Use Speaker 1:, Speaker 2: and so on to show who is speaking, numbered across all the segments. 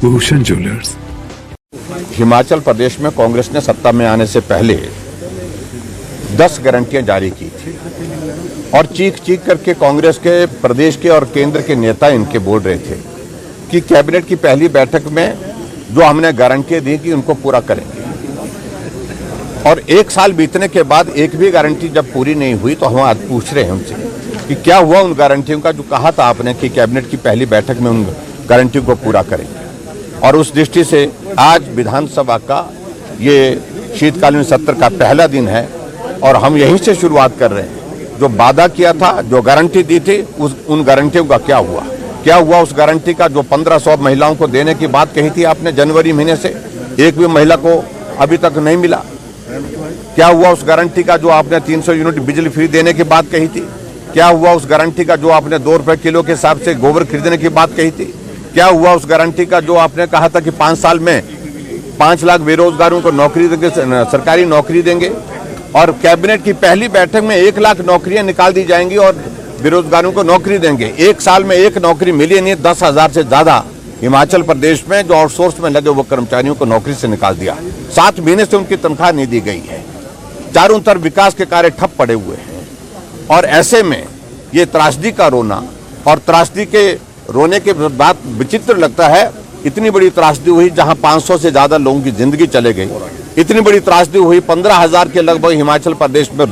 Speaker 1: Bhushan jewellers.
Speaker 2: Himachal Pradesh में कांग्रेस ने सत्ता में आने से पहले 10 गारंटियां जारी की थी और चीख चीख करके कांग्रेस के प्रदेश के और केंद्र के नेता इनके बोल रहे थे कि कैबिनेट की पहली बैठक में जो हमने गारंटियां दी कि उनको पूरा करेंगे। और 1 साल बीतने के बाद एक भी गारंटी जब पूरी नहीं हुई तो हम आज पूछ रहे हैं उनसे कि क्या हुआ उन गारंटियों का जो कहा था आपने कि कैबिनेट की पहली बैठक में उन गारंटियों को पूरा करेंगे। और उस दृष्टि से आज विधानसभा का ये शीतकालीन सत्र का पहला दिन है और हम यहीं से शुरुआत कर रहे हैं। जो वादा किया था, जो गारंटी दी थी, उन गारंटियों का क्या हुआ उस गारंटी का जो 1500 महिलाओं को देने की बात कही थी आपने जनवरी महीने से, एक भी महिला को अभी तक नहीं मिला। क्या हुआ उस गारंटी का जो आपने 300 यूनिट बिजली फ्री देने की बात कही थी। क्या हुआ उस गारंटी का जो आपने 2 रुपए किलो के हिसाब से गोबर खरीदने की बात कही थी। क्या हुआ उस गारंटी का जो आपने कहा था कि 5 साल में 5 लाख बेरोजगारों को नौकरी देंगे, सरकारी नौकरी देंगे। और कैबिनेट की पहली बैठक में 1 लाख नौकरियां निकाल दी जाएंगी और बेरोजगारों को नौकरी देंगे। 1 साल में 1 नौकरी मिली नहीं, 10,000 से ज्यादा हिमाचल प्रदेश में जो आउटसोर्स में लगे वो कर्मचारियों को नौकरी से निकाल दिया। 7 महीने से उनकी तनख्वाह नहीं दी गई है। चारों तरफ विकास के कार्य ठप पड़े हुए हैं और ऐसे में ये त्रासदी का रोना और त्रासदी के रोने के बाद विचित्र लगता है। इतनी बड़ी त्रासदी हुई जहां 500 से ज्यादा लोगों की जिंदगी चले गई। इतनी बड़ी त्रासदी हुई 15,000 के लगभग हिमाचल प्रदेश में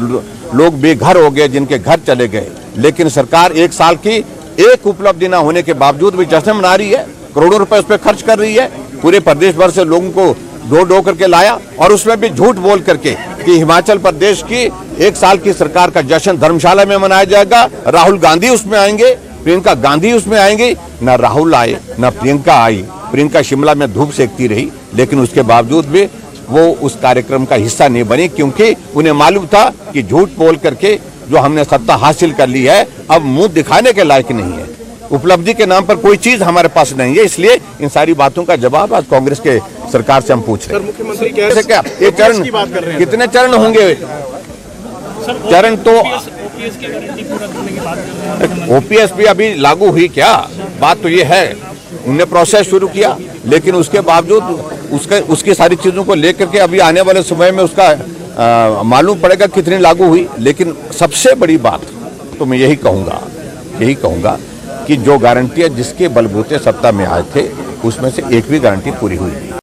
Speaker 2: लोग बेघर हो गए, जिनके घर चले गए। लेकिन सरकार 1 साल की एक उपलब्धि न होने के बावजूद भी जश्न मना रही है, करोड़ों रुपए उस पर खर्च कर रही है। पूरे प्रदेश भर से लोगों को ढो करके लाया और उसमें भी झूठ बोल करके कि हिमाचल प्रदेश की 1 साल की सरकार का जश्न धर्मशाला में मनाया जाएगा। राहुल गांधी उसमें आएंगे, प्रियंका गांधी उसमें आएंगी। न राहुल आए न प्रियंका आई। प्रियंका शिमला में धूप सेकती रही, लेकिन उसके बावजूद भी वो उस कार्यक्रम का हिस्सा नहीं बनी, क्योंकि उन्हें मालूम था कि झूठ बोल करके जो हमने सत्ता हासिल कर ली है अब मुंह दिखाने के लायक नहीं है। उपलब्धि के नाम पर कोई चीज हमारे पास नहीं है। इसलिए इन सारी बातों का जवाब आज कांग्रेस के सरकार से हम पूछ रहे हैं।
Speaker 3: मुख्यमंत्री
Speaker 2: क्या ये चरण, कितने चरण होंगे? चरण तो ओपीएस भी अभी लागू हुई क्या? बात तो ये है उन्होंने प्रोसेस शुरू किया, लेकिन उसके बावजूद उसकी सारी चीजों को लेकर के अभी आने वाले समय में उसका मालूम पड़ेगा कितनी लागू हुई। लेकिन सबसे बड़ी बात तो मैं यही कहूंगा कि जो गारंटियां जिसके बलबूते सत्ता में आए थे उसमें से एक भी गारंटी पूरी हुई नहीं।